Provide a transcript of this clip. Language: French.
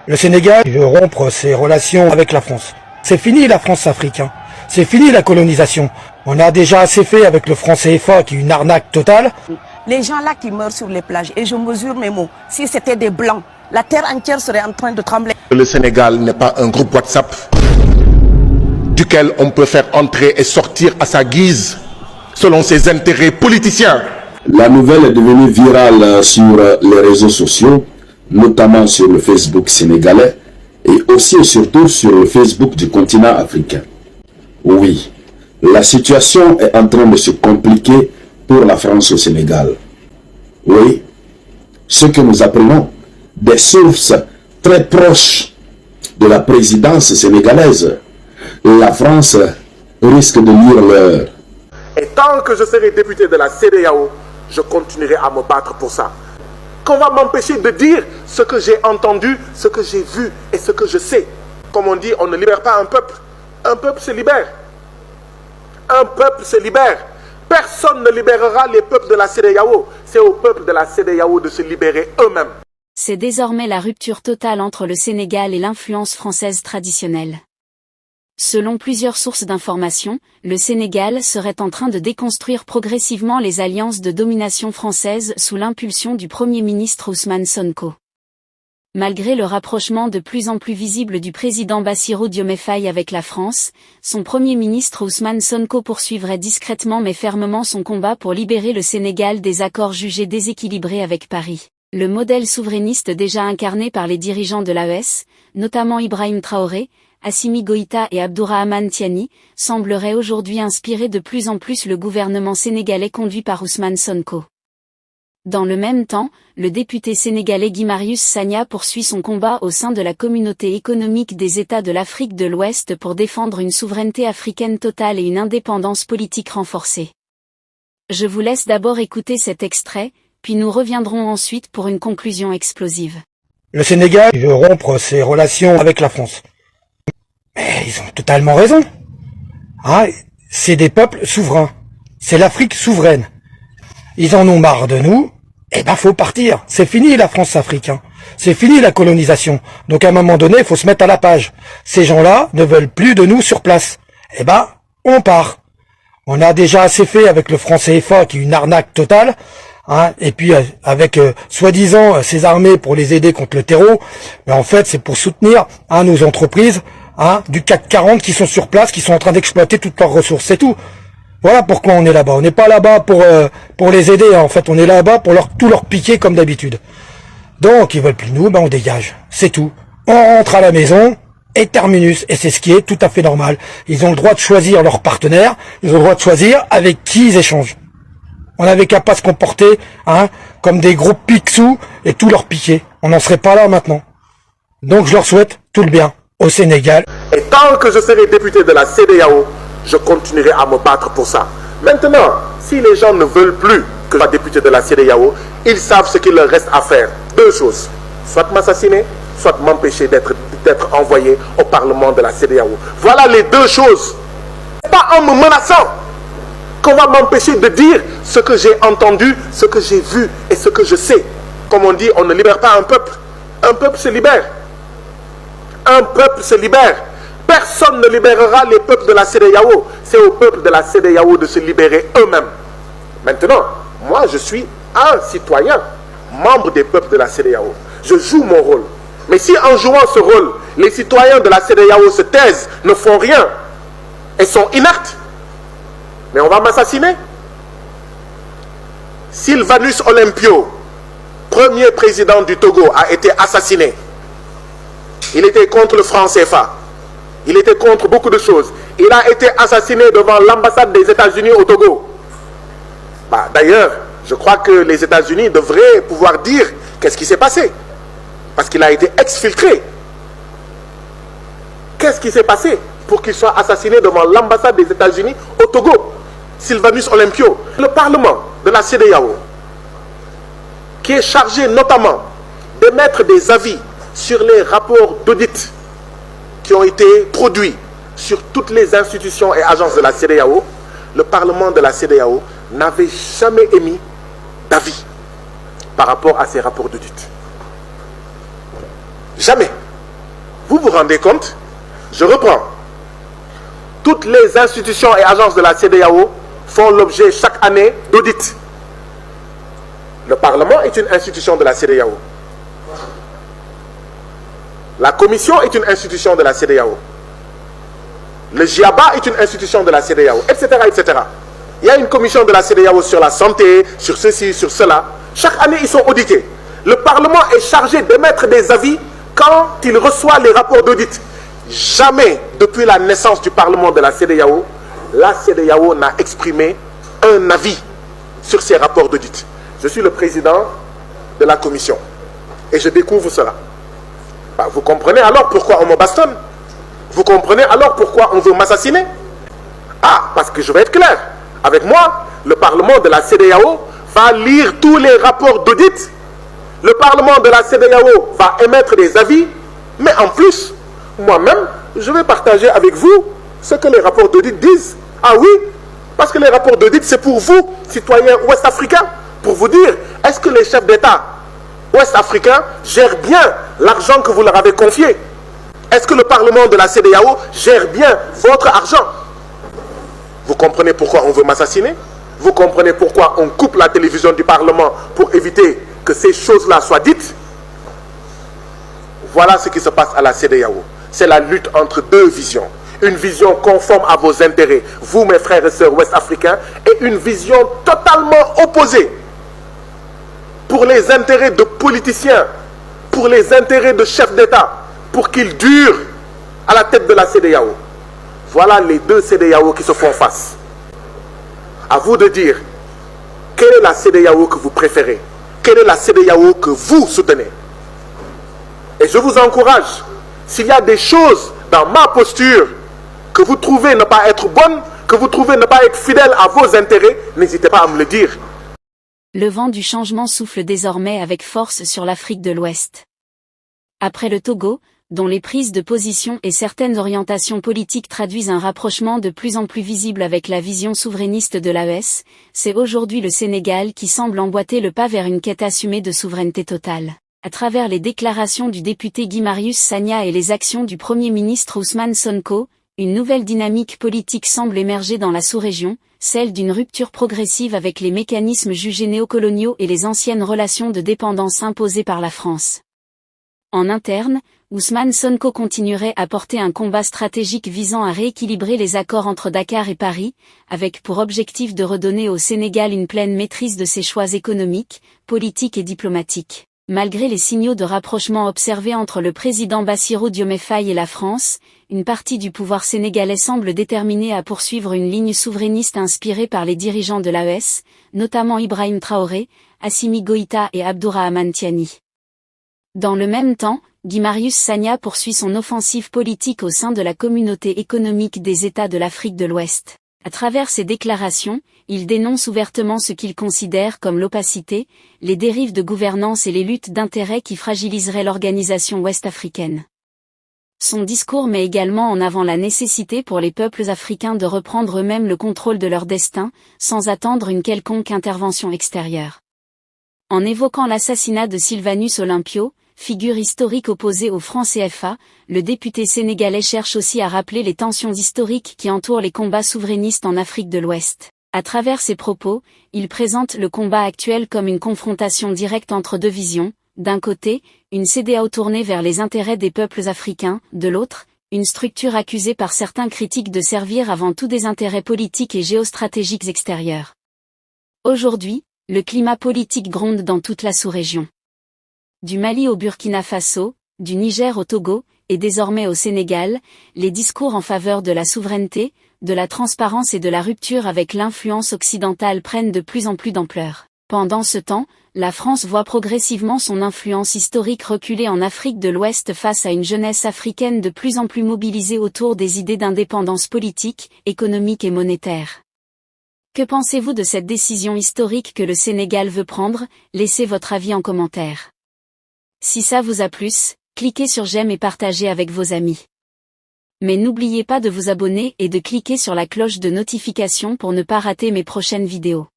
Le Sénégal veut rompre ses relations avec la France. C'est fini la France-Afrique, hein. C'est fini la colonisation. On a déjà assez fait avec le franc CFA qui est une arnaque totale. Les gens là qui meurent sur les plages, et je mesure mes mots, si c'était des blancs, la terre entière serait en train de trembler. Le Sénégal n'est pas un groupe WhatsApp duquel on peut faire entrer et sortir à sa guise selon ses intérêts politiciens. La nouvelle est devenue virale sur les réseaux sociaux, notamment sur le Facebook sénégalais et aussi et surtout sur le Facebook du continent africain. Oui, la situation est en train de se compliquer pour la France au Sénégal. Oui, ce que nous apprenons des sources très proches de la présidence sénégalaise, la France risque de lire l'heure. Et tant que je serai député de la CEDEAO, je continuerai à me battre pour ça. Qu'on va m'empêcher de dire ce que j'ai entendu, ce que j'ai vu et ce que je sais. Comme on dit, on ne libère pas un peuple. Un peuple se libère. Un peuple se libère. Personne ne libérera les peuples de la CEDEAO. C'est au peuple de la CEDEAO de se libérer eux-mêmes. C'est désormais la rupture totale entre le Sénégal et l'influence française traditionnelle. Selon plusieurs sources d'information, le Sénégal serait en train de déconstruire progressivement les alliances de domination française sous l'impulsion du Premier ministre Ousmane Sonko. Malgré le rapprochement de plus en plus visible du président Bassirou Diomaye Faye avec la France, son Premier ministre Ousmane Sonko poursuivrait discrètement mais fermement son combat pour libérer le Sénégal des accords jugés déséquilibrés avec Paris. Le modèle souverainiste déjà incarné par les dirigeants de l'AES, notamment Ibrahim Traoré, Assimi Goïta et Abdourahmane Tiani, semblerait aujourd'hui inspirer de plus en plus le gouvernement sénégalais conduit par Ousmane Sonko. Dans le même temps, le député sénégalais Guy Marius Sagna poursuit son combat au sein de la communauté économique des États de l'Afrique de l'Ouest pour défendre une souveraineté africaine totale et une indépendance politique renforcée. Je vous laisse d'abord écouter cet extrait, puis nous reviendrons ensuite pour une conclusion explosive. Le Sénégal veut rompre ses relations avec la France. Mais ils ont totalement raison. Hein, c'est des peuples souverains. C'est l'Afrique souveraine. Ils en ont marre de nous. Eh ben, faut partir. C'est fini la France-Afrique, hein. C'est fini la colonisation. Donc à un moment donné, il faut se mettre à la page. Ces gens-là ne veulent plus de nous sur place. Eh ben, on part. On a déjà assez fait avec le franc CFA qui est une arnaque totale. Hein, et puis avec soi-disant ces armées pour les aider contre le terreau. Mais en fait, c'est pour soutenir nos entreprises du CAC 40 qui sont sur place, qui sont en train d'exploiter toutes leurs ressources. C'est tout. Voilà pourquoi on est là-bas. On n'est pas là-bas pour les aider. Hein. En fait, on est là-bas pour tout leur piquer comme d'habitude. Donc, ils veulent plus de nous, ben on dégage. C'est tout. On rentre à la maison et terminus. Et c'est ce qui est tout à fait normal. Ils ont le droit de choisir leur partenaire. Ils ont le droit de choisir avec qui ils échangent. On n'avait qu'à pas se comporter comme des gros pique-sous et tout leur piquer. On n'en serait pas là maintenant. Donc, je leur souhaite tout le bien au Sénégal. Et tant que je serai député de la CEDEAO, je continuerai à me battre pour ça. Maintenant, si les gens ne veulent plus que je sois député de la CEDEAO, ils savent ce qu'il leur reste à faire. Deux choses. Soit m'assassiner, soit m'empêcher d'être envoyé au Parlement de la CEDEAO. Voilà les deux choses. Pas en me menaçant qu'on va m'empêcher de dire ce que j'ai entendu, ce que j'ai vu et ce que je sais. Comme on dit, on ne libère pas un peuple. Un peuple se libère. Un peuple se libère. Personne ne libérera les peuples de la CEDEAO. C'est au peuple de la CEDEAO de se libérer eux-mêmes. Maintenant, moi je suis un citoyen, membre des peuples de la CEDEAO. Je joue mon rôle. Mais si en jouant ce rôle, les citoyens de la CEDEAO se taisent, ne font rien et sont inertes, mais on va m'assassiner. Sylvanus Olympio, premier président du Togo, a été assassiné. Il était contre le franc CFA. Il était contre beaucoup de choses. Il a été assassiné devant l'ambassade des États-Unis au Togo. D'ailleurs, je crois que les États-Unis devraient pouvoir dire qu'est-ce qui s'est passé. Parce qu'il a été exfiltré. Qu'est-ce qui s'est passé pour qu'il soit assassiné devant l'ambassade des États-Unis au Togo? Sylvanus Olympio, le Parlement de la CEDEAO, qui est chargé notamment d'émettre des avis sur les rapports d'audit qui ont été produits sur toutes les institutions et agences de la CEDEAO, le Parlement de la CEDEAO n'avait jamais émis d'avis par rapport à ces rapports d'audit. Jamais. Vous vous rendez compte? Je reprends. Toutes les institutions et agences de la CEDEAO font l'objet chaque année d'audits. Le Parlement est une institution de la CEDEAO. La Commission est une institution de la CEDEAO. Le GIABA est une institution de la CEDEAO, etc., etc. Il y a une commission de la CEDEAO sur la santé, sur ceci, sur cela. Chaque année, ils sont audités. Le Parlement est chargé d'émettre des avis quand il reçoit les rapports d'audit. Jamais, depuis la naissance du Parlement de la CEDEAO n'a exprimé un avis sur ces rapports d'audit. Je suis le président de la commission et je découvre cela. Vous comprenez alors pourquoi on me bastonne? Vous comprenez alors pourquoi on veut m'assassiner? Ah, parce que je vais être clair. Avec moi, le Parlement de la CEDEAO va lire tous les rapports d'audit. Le Parlement de la CEDEAO va émettre des avis. Mais en plus, moi-même, je vais partager avec vous ce que les rapports d'audit disent. Ah oui, parce que les rapports d'audit, c'est pour vous, citoyens ouest-africains, pour vous dire, est-ce que les chefs d'État ouest-africains gèrent bien l'argent que vous leur avez confié? Est-ce que le Parlement de la CEDEAO gère bien votre argent? Vous comprenez pourquoi on veut m'assassiner? Vous comprenez pourquoi on coupe la télévision du Parlement pour éviter que ces choses-là soient dites? Voilà ce qui se passe à la CEDEAO. C'est la lutte entre deux visions. Une vision conforme à vos intérêts, vous mes frères et sœurs ouest-africains, et une vision totalement opposée pour les intérêts de politiciens, pour les intérêts de chefs d'État, pour qu'ils durent à la tête de la CEDEAO. Voilà les deux CEDEAO qui se font face. À vous de dire, quelle est la CEDEAO que vous préférez? Quelle est la CEDEAO que vous soutenez? Et je vous encourage, s'il y a des choses dans ma posture que vous trouvez ne pas être bonnes, que vous trouvez ne pas être fidèles à vos intérêts, n'hésitez pas à me le dire. Le vent du changement souffle désormais avec force sur l'Afrique de l'Ouest. Après le Togo, dont les prises de position et certaines orientations politiques traduisent un rapprochement de plus en plus visible avec la vision souverainiste de l'AES, c'est aujourd'hui le Sénégal qui semble emboîter le pas vers une quête assumée de souveraineté totale. À travers les déclarations du député Guy Marius Sagna et les actions du Premier ministre Ousmane Sonko, une nouvelle dynamique politique semble émerger dans la sous-région, celle d'une rupture progressive avec les mécanismes jugés néocoloniaux et les anciennes relations de dépendance imposées par la France. En interne, Ousmane Sonko continuerait à porter un combat stratégique visant à rééquilibrer les accords entre Dakar et Paris, avec pour objectif de redonner au Sénégal une pleine maîtrise de ses choix économiques, politiques et diplomatiques. Malgré les signaux de rapprochement observés entre le président Bassirou Diomaye Faye et la France, une partie du pouvoir sénégalais semble déterminée à poursuivre une ligne souverainiste inspirée par les dirigeants de l'AES, notamment Ibrahim Traoré, Assimi Goïta et Abdourahmane Tiani. Dans le même temps, Guy Marius Sagna poursuit son offensive politique au sein de la communauté économique des États de l'Afrique de l'Ouest. À travers ses déclarations, il dénonce ouvertement ce qu'il considère comme l'opacité, les dérives de gouvernance et les luttes d'intérêts qui fragiliseraient l'organisation ouest-africaine. Son discours met également en avant la nécessité pour les peuples africains de reprendre eux-mêmes le contrôle de leur destin, sans attendre une quelconque intervention extérieure. En évoquant l'assassinat de Sylvanus Olympio, figure historique opposée au franc CFA, le député sénégalais cherche aussi à rappeler les tensions historiques qui entourent les combats souverainistes en Afrique de l'Ouest. À travers ses propos, il présente le combat actuel comme une confrontation directe entre deux visions, d'un côté, une CEDEAO tournée vers les intérêts des peuples africains, de l'autre, une structure accusée par certains critiques de servir avant tout des intérêts politiques et géostratégiques extérieurs. Aujourd'hui, le climat politique gronde dans toute la sous-région. Du Mali au Burkina Faso, du Niger au Togo, et désormais au Sénégal, les discours en faveur de la souveraineté, de la transparence et de la rupture avec l'influence occidentale prennent de plus en plus d'ampleur. Pendant ce temps, la France voit progressivement son influence historique reculer en Afrique de l'Ouest face à une jeunesse africaine de plus en plus mobilisée autour des idées d'indépendance politique, économique et monétaire. Que pensez-vous de cette décision historique que le Sénégal veut prendre? Laissez votre avis en commentaire. Si ça vous a plu, cliquez sur j'aime et partagez avec vos amis. Mais n'oubliez pas de vous abonner et de cliquer sur la cloche de notification pour ne pas rater mes prochaines vidéos.